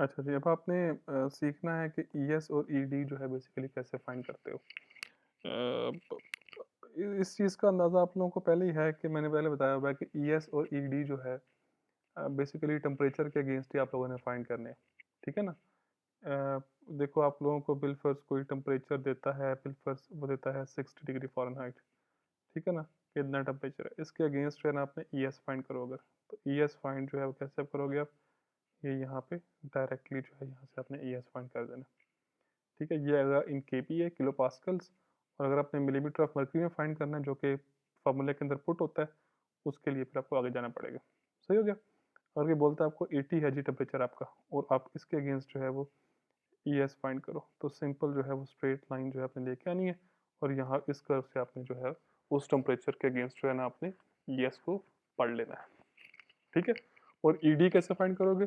अच्छा जी, अब आपने सीखना है कि ईएस और ईडी जो है बेसिकली कैसे फाइंड करते हो। इस चीज़ का अंदाज़ा आप लोगों को पहले ही है कि मैंने पहले बताया हुआ है कि ईएस और ईडी जो है बेसिकली टेम्परेचर के अगेंस्ट ही आप लोगों ने फाइंड करने हैं, ठीक है ना। देखो आप लोगों को बिलफर्स कोई टेम्परेचर देता है, बिलफर्स वो देता है 60 डिग्री फ़ारेनहाइट, ठीक है ना, कि इतना टेम्परेचर है। इसके अगेंस्ट जो है ना आपने ईएस फाइंड करो अगर, तो ईएस फाइंड जो है वो कैसे आप करोगे आप, ये यहाँ पे डायरेक्टली जो है यहाँ से आपने ईएस फाइंड कर देना, ठीक है। ये अगर इन केपी है, किलो पास्कल्स, और अगर आपने मिलीमीटर ऑफ मर्क्यूरी में फाइंड करना है जो कि फार्मूले के अंदर पुट होता है, उसके लिए फिर आपको आगे जाना पड़ेगा। सही हो गया। और ये बोलता है आपको 80 है जी टेम्परेचर आपका, और आप इसके अगेंस्ट जो है वो ई एस फाइंड करो, तो सिंपल जो है वो स्ट्रेट लाइन जो है आपने लेके आनी है, और यहाँ इस कर्व से आपने जो है उस टेम्परेचर के अगेंस्ट जो है ना आपने ई एस को पढ़ लेना है, ठीक है। और ई डी कैसे फाइंड करोगे,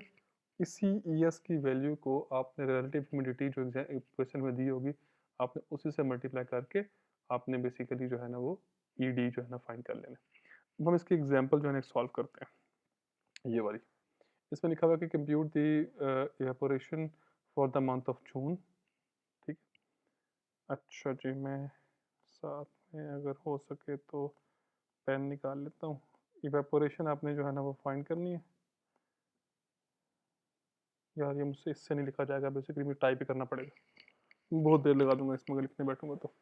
इसी ई एस की वैल्यू को आपने रिलेटिव ह्यूमिडिटी जो इक्वेशन में दी होगी, आपने उसी से मल्टीप्लाई करके आपने बेसिकली जो है ना वो ई डी जो है ना फाइंड कर लेना है। अब हम इसकी एग्जांपल जो है ना सॉल्व करते हैं, ये वाली। इसमें लिखा हुआ है कि compute the evaporation for the month of June, ठीक। अच्छा जी, मैं साथ में अगर हो सके तो पेन निकाल लेता हूँ। इवेपोरेशन आपने जो है ना वो फाइंड करनी है। यार ये मुझसे इससे नहीं लिखा जाएगा, बेसिकली मुझे टाइप ही करना पड़ेगा, बहुत देर लगा दूंगा इसमें अगर लिखने बैठूंगा तो।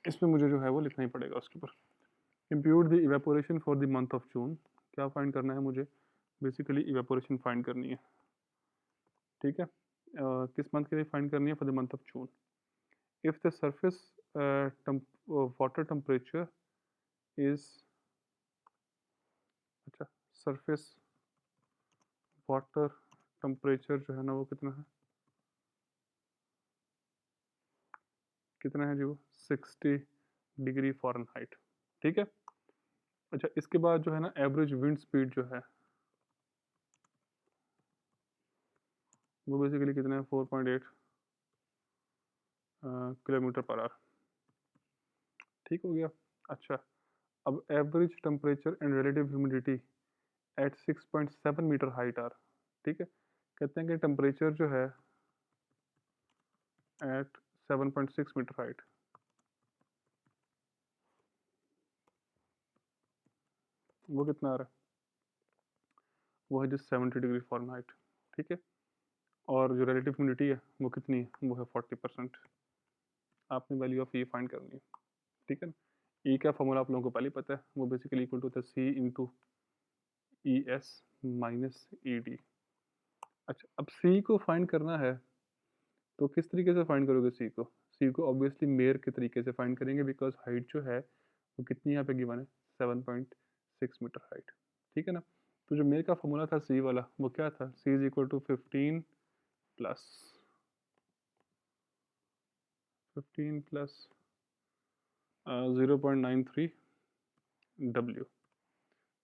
इसमें मुझे जो है वो लिखना ही पड़ेगा उसके ऊपर। Compute the evaporation for the month of June, क्या फाइंड करना है मुझे, बेसिकली इवेपोरेशन फाइंड करनी है, ठीक है। किस मंथ के लिए फाइंड करनी है, for the month of June. If the surface water temperature is, अच्छा, सरफेस वाटर टेम्परेचर जो है ना वो कितना है, कितना है जी वो 60 डिग्री फ़ारेनहाइट, ठीक है। अच्छा, इसके बाद जो है ना एवरेज विंड स्पीड जो है वो बेसिकली कितना है, 4.8 किलोमीटर पर आवर, ठीक हो गया। अच्छा, अब average temperature and relative humidity at 6.7 metre height are, ठीक है। कहते हैं कि टेम्परेचर जो है एट 7.6 मीटर हाइट, वो कितना आ रहा है, वो है जो 70 डिग्री फ़ारेनहाइट, ठीक है। और जो रिलेटिव ह्यूमिडिटी है वो कितनी है, वो है 40%। आपने वैल्यू ऑफ ई फाइंड करनी है, ठीक है ना। ई का फॉर्मूला आप लोगों को पहले ही पता है, वो बेसिकली इक्वल टू होता है C into E S minus E D. अच्छा, अब सी को फाइंड करना है तो किस तरीके से फाइंड करोगे सी को, सी को ऑब्वियसली मेयर के तरीके से फाइंड करेंगे, बिकॉज हाइट जो है वो कितनी यहाँ पे गिवन है, 7.6 मीटर हाइट, ठीक है ना। तो जो मेयर का फॉर्मूला था सी वाला वो क्या था, C is equal to 15 plus 0.93 W,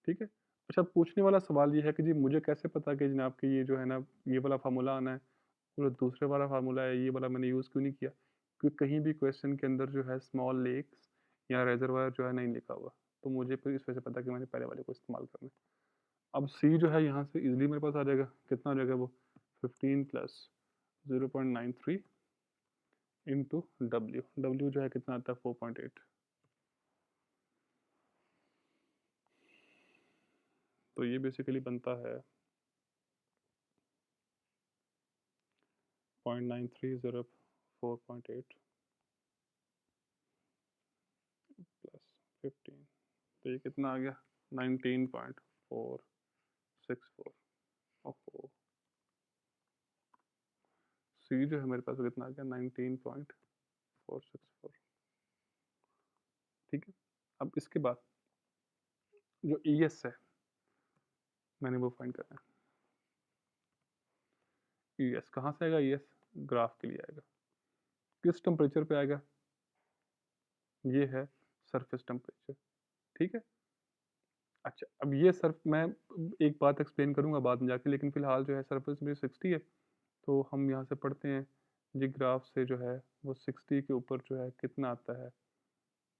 ठीक है। अच्छा, पूछने वाला सवाल ये है कि जी मुझे कैसे पता कि जनाब कि ये जो है ना ये वाला फार्मूला आना है, और दूसरे वाला फार्मूला है ये वाला मैंने यूज़ क्यों नहीं किया, क्योंकि कहीं भी क्वेश्चन के अंदर जो है स्मॉल लेक्स या रेजरवायर जो है नहीं लिखा हुआ, तो मुझे फिर इस वजह से पता कि मैंने पहले वाले को इस्तेमाल करना है। अब सी जो है यहाँ से इजीली मेरे पास आ जाएगा, कितना आ जाएगा वो 15 प्लस 0.93 इंटू डब्ल्यू, डब्ल्यू जो है कितना आता है 4.8, तो ये बेसिकली बनता है 0.93 ज़ीरो 4.8 प्लस 15, तो ये कितना आ गया 19.464। ओहो, सी जो है मेरे पास वो कितना आ गया 19.464, ठीक है। अब इसके बाद जो ई एस है मैंने वो फाइंड करना है। ई एस कहाँ से आएगा, ई एस ग्राफ के लिए आएगा, किस टेम्परेचर पे आएगा, ये है सरफेस टेम्परेचर, ठीक है। अच्छा, अब ये सर्फ मैं एक बात एक्सप्लेन करूंगा बाद में जाके, लेकिन फिलहाल जो है सरफेस मेरी 60 है, तो हम यहाँ से पढ़ते हैं जी ग्राफ से जो है वो 60 के ऊपर जो है कितना आता है,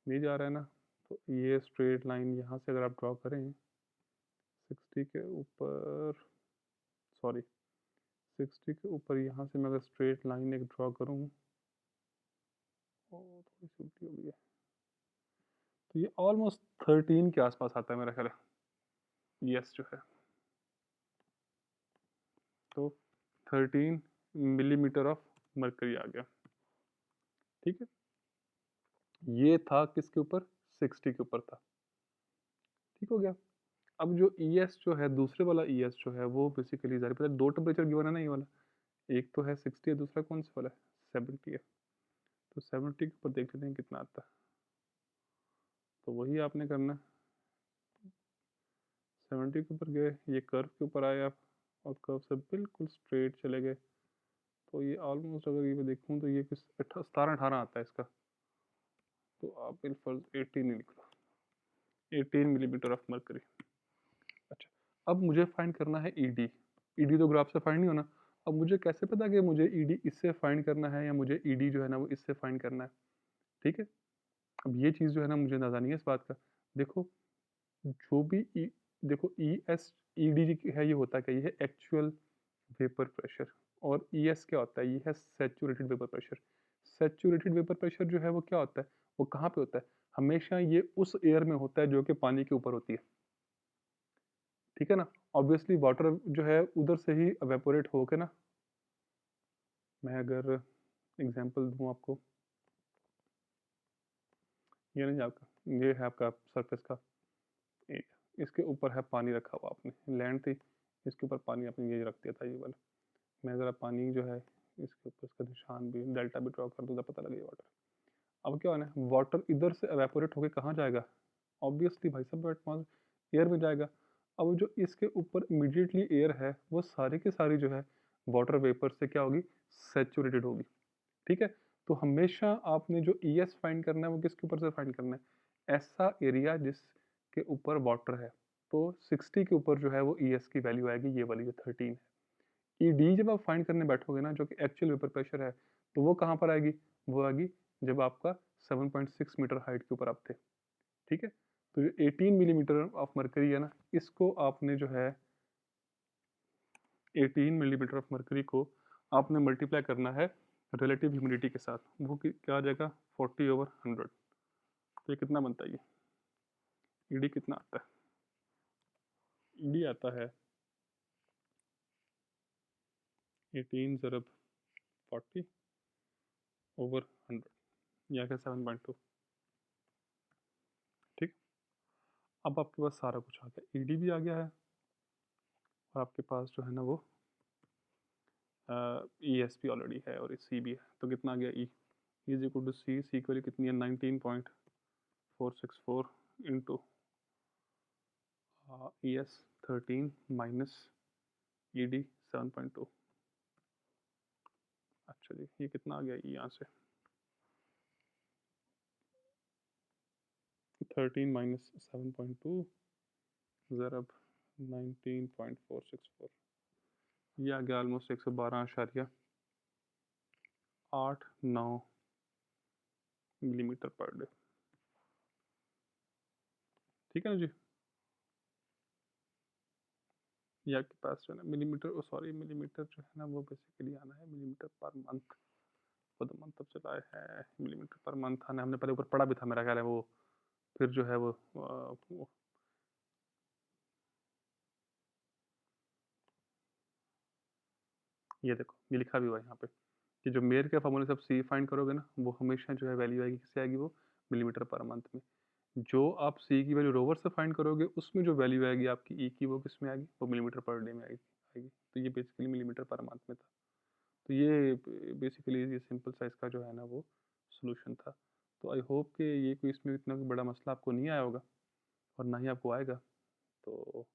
नहीं जा रहा है ना। तो ये स्ट्रेट लाइन यहाँ से अगर आप ड्रॉ करें 60 के ऊपर, सॉरी 60 के ऊपर यहाँ से मैं अगर स्ट्रेट लाइन एक ड्रॉ करूँ, थोड़ी सी उल्टी हो गई है, तो ये ऑलमोस्ट 13 के आसपास आता है मेरा ख्याल है यस जो है। तो 13 मिलीमीटर ऑफ मरकरी आ गया, ठीक है। ये था किसके ऊपर, 60 के ऊपर था, ठीक हो गया। अब जो ES जो है, दूसरे वाला ES जो है वो बेसिकली ज़ाहिर पता है दो टेम्परेचर गिवन है ना ये वाला, एक तो है 60 है, दूसरा कौन सा वाला है 70 है। तो 70 के ऊपर देख लेते हैं कितना आता है, तो वही आपने करना है। 70 के ऊपर गए, ये कर्व के ऊपर आए आप, और कर्व से बिल्कुल स्ट्रेट चले गए, तो ये ऑलमोस्ट अगर ये मैं देखूँ तो ये किस 17-18 आता है इसका, तो आप बिल्कुल 18 ही लिख लो, 18 मिलीमीटर ऑफ मरकरी। अच्छा, अब मुझे फाइंड करना है ED। ED तो ग्राफ से फाइंड नहीं होना। अब मुझे कैसे पता कि मुझे ED इससे फाइंड करना है या मुझे ED जो है ना वो इससे फाइंड करना है, ठीक है। अब ये चीज़ जो है ना मुझे अंदाज़ा नहीं है इस बात का। देखो जो भी देखो ES ED है, ये होता क्या, ये है एक्चुअल वेपर प्रेशर, और ES क्या होता है, ये है saturated vapour pressure. Saturated vapour pressure जो है वो क्या होता है, वो कहाँ पे होता है, हमेशा ये उस एयर में होता है जो कि पानी के ऊपर होती है, ठीक है ना। ऑब्वियसली वाटर जो है उधर से ही एवेपोरेट होके ना, मैं अगर एग्जांपल दूं आपको, ये नहीं आपका, ये है आपका सरफेस का एरिया, इसके ऊपर है पानी रखा हुआ आपने, लैंड थी, इसके ऊपर पानी आपने ये रख दिया था, ये वाला। मैं ज़रा पानी जो है इसके ऊपर इसका निशान भी डेल्टा भी ड्रॉ कर दूँ, पता लगे वाटर। अब क्या होना है, वाटर इधर से एवेपोरेट होके कहाँ जाएगा, ऑब्वियसली भाई साहब एटमॉस्फेयर एयर में जाएगा। अब जो इसके ऊपर इमीडिएटली एयर है वो सारी की सारी जो है वाटर वेपर से क्या होगी, सेचुरेटेड होगी, ठीक है। तो हमेशा आपने जो ES फाइंड करना है वो किसके ऊपर से फाइंड करना है, ऐसा एरिया जिसके ऊपर वाटर है। तो 60 के ऊपर जो है वो ES की वैल्यू आएगी, ये वाली जो 13 है। ED जब आप फाइंड करने बैठोगे ना, जो कि एक्चुअल वेपर प्रेशर है, तो वो कहाँ पर आएगी, वो आएगी जब आपका 7.6 मीटर हाइट के ऊपर आप थे, ठीक है। तो जो 18 मिलीमीटर ऑफ मरकरी है ना, इसको आपने जो है 18 मिलीमीटर ऑफ मरकरी को आपने मल्टीप्लाई करना है रिलेटिव ह्यूमिडिटी के साथ, वो क्या आ जाएगा 40/100। तो ये कितना बनता है, ये ED कितना आता है, ED आता है 18 ज़रब 40/100, या क्या 7.2, ठीक। अब आपके पास सारा कुछ आ गया, ED भी आ गया है, और आपके पास जो है ना वो ES भी ऑलरेडी है, और C भी है। तो कितना आ गया, इज इक्वल टू C की वैल्यू कितनी है 19.464 इंटू ES 13 माइनस ED 7.2। अच्छा जी, ये कितना आ गया, यहाँ से 13 माइनस 7.2 ज़रब 19.464, ये आ गया ऑलमोस्ट 112.89 मिलीमीटर पर डे, ठीक है ना जी। ये आपके पास जो है ना मिलीमीटर, सॉरी मिलीमीटर जो है ना वो बेसिकली आना है millimetre per month, for the month of July है मिलीमीटर पर मंथ आना है, हमने पहले ऊपर पढ़ा भी था मेरा ख्याल है वो, फिर जो है वो ये देखो ये लिखा भी हुआ है यहाँ पे कि जो मेयर के फॉर्मूले से आप C फाइंड करोगे ना, वो हमेशा जो है वैल्यू आएगी, किससे आएगी, वो मिलीमीटर पर मंथ में। जो आप C की वैल्यू रोवर से फाइंड करोगे उसमें जो वैल्यू आएगी आपकी E की, वो किस में आएगी, वो मिलीमीटर पर डे में आएगी। तो ये बेसिकली मिलीमीटर पर मंथ में था। तो ये बेसिकली ये सिंपल सा इसका जो है ना वो सोल्यूशन था। तो आई होप कि ये कोई इसमें इतना बड़ा मसला आपको नहीं आया होगा, और ना ही आपको आएगा। तो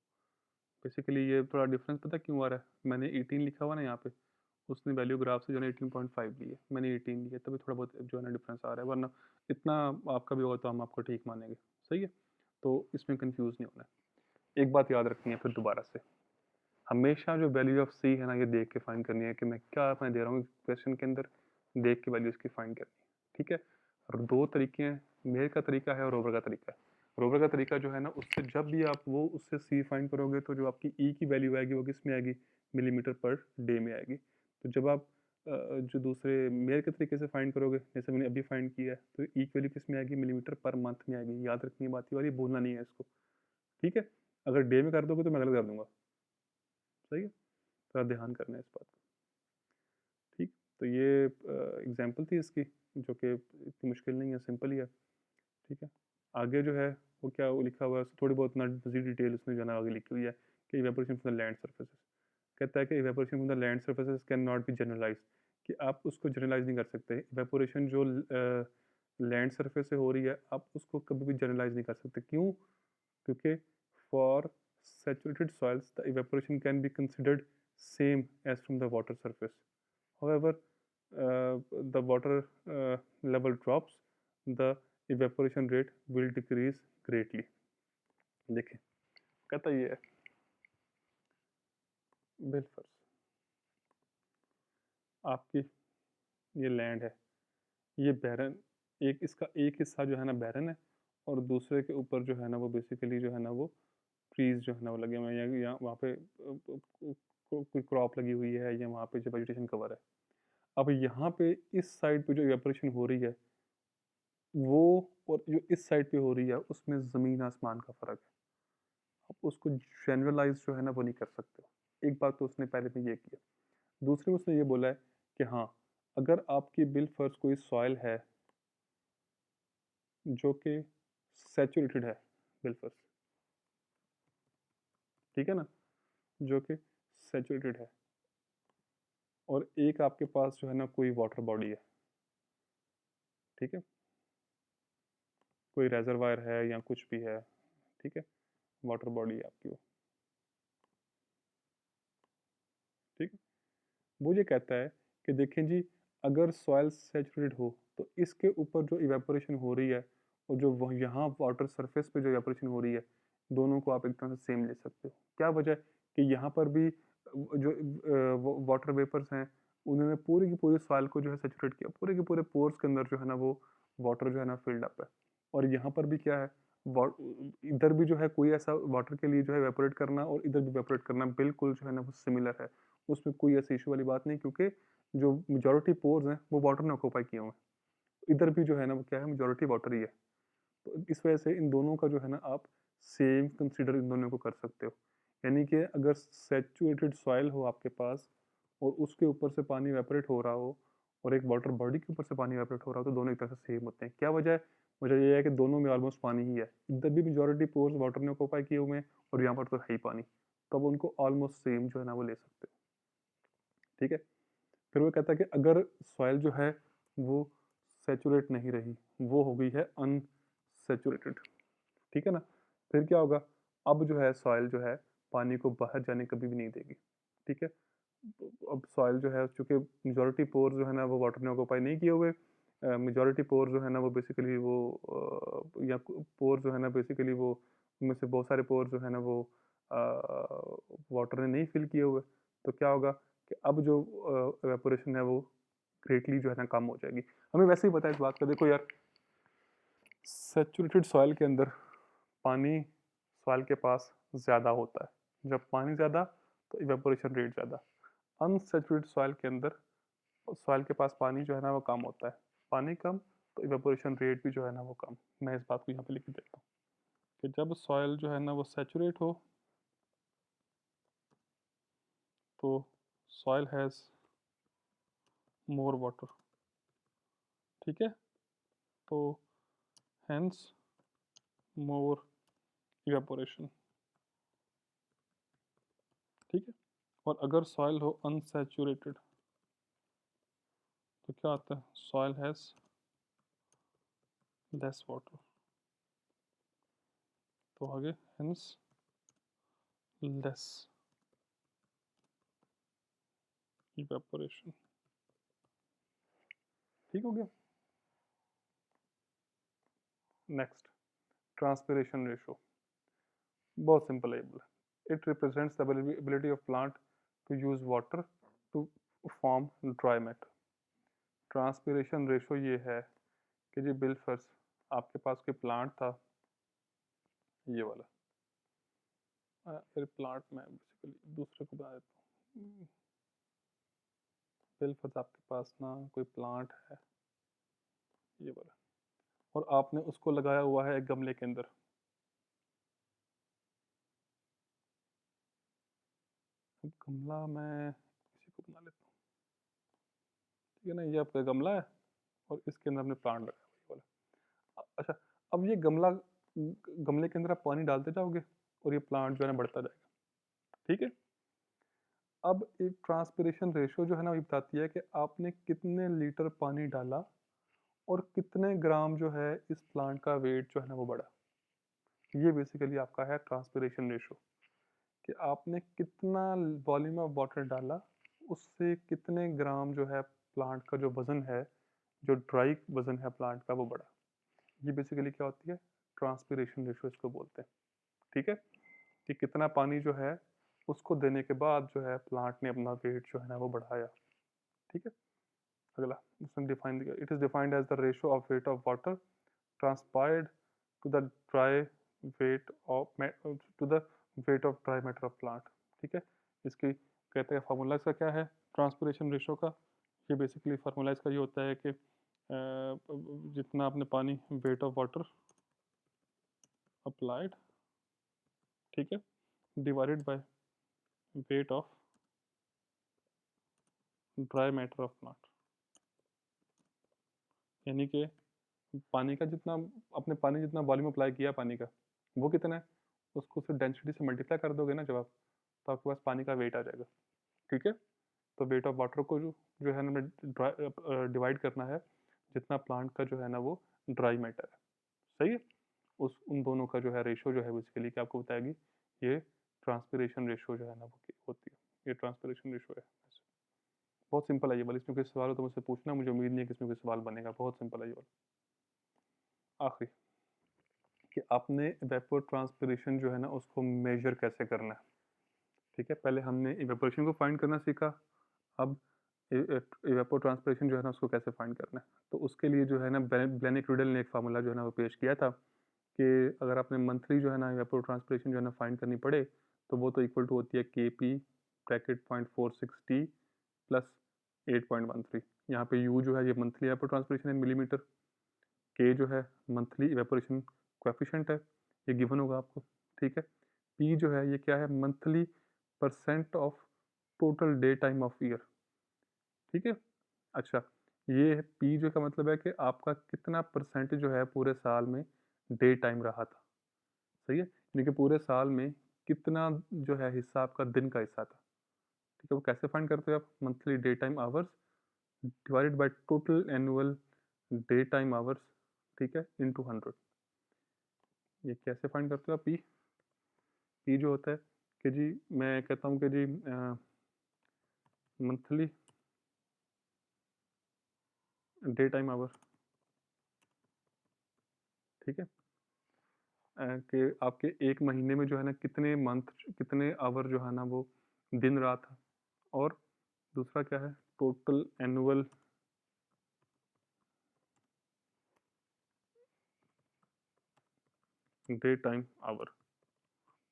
बेसिकली ये थोड़ा डिफरेंस पता क्यों आ रहा है, मैंने 18 लिखा हुआ ना यहाँ पे, उसने वैल्यू ग्राफ से जो है 18.5 ली है, मैंने 18 लिया, तभी थोड़ा बहुत जो है ना डिफरेंस आ रहा है, वरना इतना आपका भी होगा तो हम आपको ठीक मानेंगे, सही है। तो इसमें कंफ्यूज नहीं होना है। एक बात याद रखनी है फिर दोबारा से, हमेशा जो वैल्यू ऑफ C है ना, ये देख के फाइंड करनी है कि मैं क्या मैं दे रहा हूँ क्वेश्चन के अंदर, देख के वैल्यू इसकी फाइंड करनी है, ठीक है। और दो तरीके हैं, मेयर का तरीका है और रोवर का तरीका है। रोवर का तरीका जो है ना, उससे जब भी आप वो उससे C फाइंड करोगे तो जो आपकी E की वैल्यू आएगी वो किस में आएगी, मिलीमीटर पर डे में आएगी। तो जब आप जो दूसरे मेयर के तरीके से फाइंड करोगे, जैसे मैंने अभी फाइंड किया है, तो ई की वैल्यू किस में आएगी, मिलीमीटर पर मंथ में आएगी। याद रखनी बात ये वाली, भूलना नहीं है इसको, ठीक है। अगर डे में कर दोगे तो मैं गलत कर दूंगा, सही है, थोड़ा ध्यान करना है इस बात का, ठीक। तो ये एग्जाम्पल थी इसकी, जो कि इतनी मुश्किल नहीं है, सिंपल ही है, ठीक है। आगे जो है वो क्या वो लिखा हुआ है, थोड़ी बहुत ना मजीद डिटेल उसमें जो है ना आगे लिखी हुई है कि evaporation from the land surfaces. कहता है कि evaporation from the land surfaces can not be generalise, कि आप उसको जनरलाइज नहीं कर सकते। इवेपोरेशन जो लैंड सरफेस से हो रही है, आप उसको कभी भी जनरलाइज नहीं कर सकते। क्यों? क्योंकि for saturated soils the evaporation can be considered same as from the water surface. However, the water level drops, the evaporation rate will decrease greatly. देखें, कहता ये है बिल्फर्स, आपकी ये लैंड है, ये बैरन, एक इसका एक हिस्सा जो है ना बैरन है, और दूसरे के ऊपर जो है ना वो बेसिकली जो है ना वो ट्रीज जो है ना वो लगे हुए हैं, या वहाँ पे कोई क्रॉप लगी हुई है, या वहाँ पे जो वेजिटेशन कवर है। अब यहाँ पे इस साइड पे जो इवेपोरेशन हो रही है वो, और जो इस साइड पे हो रही है, उसमें ज़मीन आसमान का फ़र्क है। आप उसको जनरलाइज जो है ना वो नहीं कर सकते हो। एक बात तो उसने पहले में ये किया। दूसरी में उसने ये बोला है कि हाँ, अगर आपकी बिल फर्स्ट कोई सॉइल है जो कि सैचुरेटेड है, बिल फर्स्ट, ठीक है ना, जो कि सैचुरेटेड है, और एक आपके पास जो है ना कोई वाटर बॉडी है, ठीक है, कोई रेजरवायर है या कुछ भी है, ठीक है, वाटर बॉडी है आपकी वो, ठीक है। वो ये कहता है कि देखें जी, अगर सॉइल सैचुरेटेड हो तो इसके ऊपर जो इवेपोरेशन हो रही है और जो वह यहाँ वाटर सरफेस पे जो इवेपोरेशन हो रही है, दोनों को आप एकदम से सेम ले सकते हो। क्या वजह है कि यहाँ पर भी जो वाटर वेपर्स हैं, उन्होंने पूरी की पूरी सॉइल को जो है सैचुरेट किया, पूरे के पूरे पोर्स के अंदर जो है ना वो वाटर जो है ना फिल्ड अप है। और यहाँ पर भी क्या है, इधर भी जो है कोई ऐसा वाटर के लिए जो है इवेपोरेट करना और इधर भी इवेपोरेट करना बिल्कुल जो है ना वो सिमिलर है। उसमें कोई ऐसी इशू वाली बात नहीं, क्योंकि जो मेजॉरिटी पोर्स हैं वो वाटर ने ऑक्यूपाई किए हुए हैं। इधर भी जो है ना वो क्या है, मेजॉरिटी वाटर ही है। तो इस वजह से इन दोनों का जो है ना आप सेम कंसीडर इन दोनों को कर सकते हो। यानी कि अगर सैचुरेटेड सॉइल हो आपके पास और उसके ऊपर से पानी वेपरेट हो रहा हो, और एक वाटर बॉडी के ऊपर से पानी वेपरेट हो रहा हो, तो दोनों एक तरह से सेम होते हैं। क्या वजह है? वजह यह है कि दोनों में ऑलमोस्ट पानी ही है। इधर भी मेजॉरिटी पोर्स वाटर ने ऑक्यूपाई किए हुए हैं और यहाँ पर तो है ही पानी, तब उनको ऑलमोस्ट सेम जो है ना वो ले सकते हो, ठीक है। फिर वो कहता है कि अगर सॉइल जो है वो सैचुरेट नहीं रही, वो हो गई है अनसैचुरेटेड, ठीक है ना, फिर क्या होगा, अब जो है सॉइल जो है पानी को बाहर जाने कभी भी नहीं देगी, ठीक है। अब सॉइल जो है, चूंकि मेजॉरिटी पोर जो है ना वो वाटर ने ऑक्यूपाई नहीं किए हुए, मेजॉरिटी पोर जो है ना वो बेसिकली वो या पोर जो है ना बेसिकली वो, उनमें से बहुत सारे पोर जो है ना वो वाटर ने नहीं फिल किए हुए, तो क्या होगा कि अब जो एवेपोरेशन है वो ग्रेटली जो है ना कम हो जाएगी। हमें वैसे ही पता है इस बात का, देखो यार, सैचुरेटेड सॉइल के अंदर पानी सॉइल के पास ज़्यादा होता है। जब पानी ज़्यादा तो इवेपोरेशन रेट ज़्यादा। अनसैचुरेटेड सॉइल के अंदर सॉइल के पास पानी जो है ना वो कम होता है। पानी कम तो इवेपोरेशन रेट भी जो है ना वो कम। मैं इस बात को यहाँ पे लिख देता हूँ कि जब सॉइल जो है ना वो सैचुरेट हो तो सॉइल हैज़ मोर वाटर, ठीक है, तो हैंस मोर इवेपोरेशन, ठीक है। और अगर सॉइल हो अनसैचुरेटेड तो क्या आता है, सॉइल हैज़ लेस वाटर, तो आगे हेंस लेस इवेपोरेशन, ठीक हो गया। नेक्स्ट, ट्रांसपिरेशन रेशो, बहुत सिंपल है ये बोला। It represents the ability of plant to use water to form dry matter. Transpiration ratio ये है कि जी बिल्फर्स, आपके पास कोई प्लांट था, ये वाला, फिर प्लांट में बेसिकली दूसरे को बना देता हूँ, बिलफर्ज आपके पास ना कोई प्लांट है, ये वाला, और आपने उसको लगाया हुआ है एक गमले के अंदर। अब गमला मैं इसी को बना लेता हूँ, ठीक है ना, ये आपका गमला है और इसके अंदर हमने प्लांट लगाया हुआ, ये वाला। अच्छा, अब ये गमला, गमले के अंदर आप पानी डालते जाओगे और ये प्लांट जो है ना बढ़ता जाएगा, ठीक है। अब एक ट्रांसपिरेशन रेशियो जो है ना ये बताती है कि आपने कितने लीटर पानी डाला और कितने ग्राम जो है इस प्लांट का वेट जो है ना वो बढ़ा। ये बेसिकली आपका है ट्रांसपिरेशन रेशियो, कि आपने कितना वॉल्यूम ऑफ वाटर डाला, उससे कितने ग्राम जो है प्लांट का जो वजन है, जो ड्राई वजन है प्लांट का वो बढ़ा। ये बेसिकली क्या होती है, ट्रांसपिरेशन रेशियो इसको बोलते हैं, ठीक है। कि कितना पानी जो है उसको देने के बाद जो है प्लांट ने अपना वेट जो है ना वो बढ़ाया, ठीक है। अगला इसमें define, it is defined as the ratio of weight of water transpired to the dry weight of to the weight of dry matter of plant, ठीक है। इसकी कहते हैं फार्मूला इसका क्या है ट्रांसपिरेशन रेशियो का। ये बेसिकली फार्मूला इसका ये होता है कि जितना आपने पानी, वेट ऑफ वाटर अप्लाइड, ठीक है, divided by weight of dry matter of plant, यानी कि पानी का जितना, अपने पानी जितना वॉल्यूम अप्लाई किया पानी का वो कितना है, उसको सिर्फ डेंसिटी से मल्टीप्लाई कर दोगे ना जब आप, तो आपके पास पानी का वेट आ जाएगा, ठीक है। तो वेट ऑफ वाटर को जो है ना हमें डिवाइड करना है जितना प्लांट का जो है ना वो ड्राई मैटर है, सही है। उस उन दोनों का जो है रेशो जो है बेसिकली क्या आपको बताएगी, ये ट्रांसपिरेशन रेशो जो है ना वो होती है, ये ट्रांसपिरेशन रेशो है। बहुत सिंपल है ये वाला, इसमें कोई सवाल हो तो मुझसे पूछना, मुझे उम्मीद नहीं है कि इसमें कोई सवाल बनेगा, बहुत सिंपल है ये वाला। आखिरी, कि आपने इवेपोर ट्रांसपिरेशन जो है ना उसको मेजर कैसे करना है, ठीक है। पहले हमने इवेपोरेशन को फाइंड करना सीखा, अब इवेपोर ट्रांसपिरेशन जो है ना उसको कैसे फाइंड करना है। तो उसके लिए जो है ना ब्लेनिक-रीडल ने एक फार्मूला जो है ना वो पेश किया था कि अगर आपने मंथली जो है ना इवेपोर ट्रांसपिरेशन जो है ना फाइंड करनी पड़े तो वो तो इक्वल टू होती है के पी ब्रैकेट 0.46 टी प्लस 8.13। यहाँ पे यू जो है ये मंथली इवेपोर ट्रांसपिरेशन है मिलीमीटर, के जो है मंथली इवेपोरेशन कोएफिशिएंट है, ये गिवन होगा आपको, ठीक है। पी जो है ये क्या है, monthly percent of total day time of year, ठीक है। अच्छा, ये पी जो का मतलब है कि आपका कितना परसेंट जो है पूरे साल में डे टाइम रहा था, सही है, यानी कि पूरे साल में कितना जो है हिस्सा आपका दिन का हिस्सा था, ठीक है। वो कैसे फाइंड करते हो आप, monthly day time hours divided by total annual day time hours, ठीक है, इनटू 100। ये कैसे फाइंड करते हो आप पी, पी जो होता है कि जी मैं कहता हूँ कि जी मंथली डे टाइम आवर, ठीक है, कि आपके एक महीने में जो है ना कितने मंथ, कितने आवर जो है ना वो दिन रात है, और दूसरा क्या है total annual day time hour,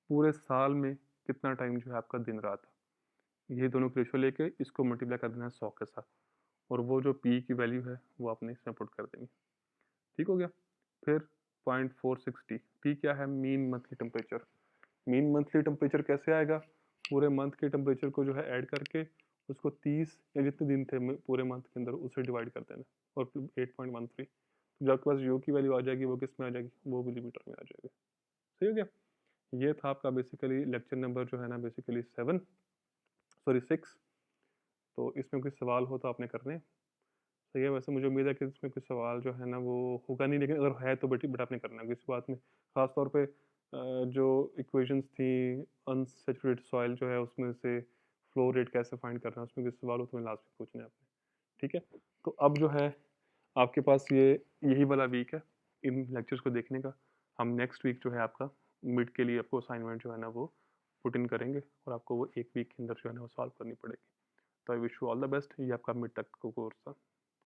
पूरे साल में कितना टाइम जो है आपका दिन रात है। ये दोनों रेशो लेके इसको मल्टीप्लाई कर देना है 100 के साथ, और वो जो पी की वैल्यू है वो आपने इसमें पुट कर देंगे, ठीक हो गया। फिर 0.46 टी, टी क्या है, mean monthly temperature. Mean monthly temperature कैसे आएगा, पूरे मंथ के टेम्परेचर को जो है ऐड करके उसको 30 या जितने दिन थे पूरे मंथ के अंदर उससे डिवाइड कर देना, और फिर 8.13, तो जो आपके पास यू की वैल्यू आ जाएगी वो किस में आ जाएगी, वो मिलीमीटर में आ जाएगी, सही हो गया। ये था आपका बेसिकली लेक्चर नंबर जो है ना बेसिकली 6। तो इसमें कोई सवाल हो तो आपने करने, सही है। वैसे मुझे उम्मीद है कि इसमें कोई सवाल जो है ना वो होगा नहीं, लेकिन अगर है तो बट आपने करना है इस बात में, ख़ास तौर पे जो इक्वेशंस थी अनसैचुरेटेड सॉइल जो है उसमें से फ्लो रेट कैसे फाइंड करना है, उसमें कोई सवाल हो तो मैं लास्ट में पूछना है आपने, ठीक है। तो अब जो है आपके पास ये यही वाला वीक है इन लेक्चर्स को देखने का। हम नेक्स्ट वीक जो है आपका मिड के लिए आपको असाइनमेंट जो है ना वो पुट इन करेंगे, और आपको वो एक वीक के अंदर जो है ना वो सॉल्व करनी पड़ेगी। तो I wish you all the best, ये आपका मिड तक का कोर्स था।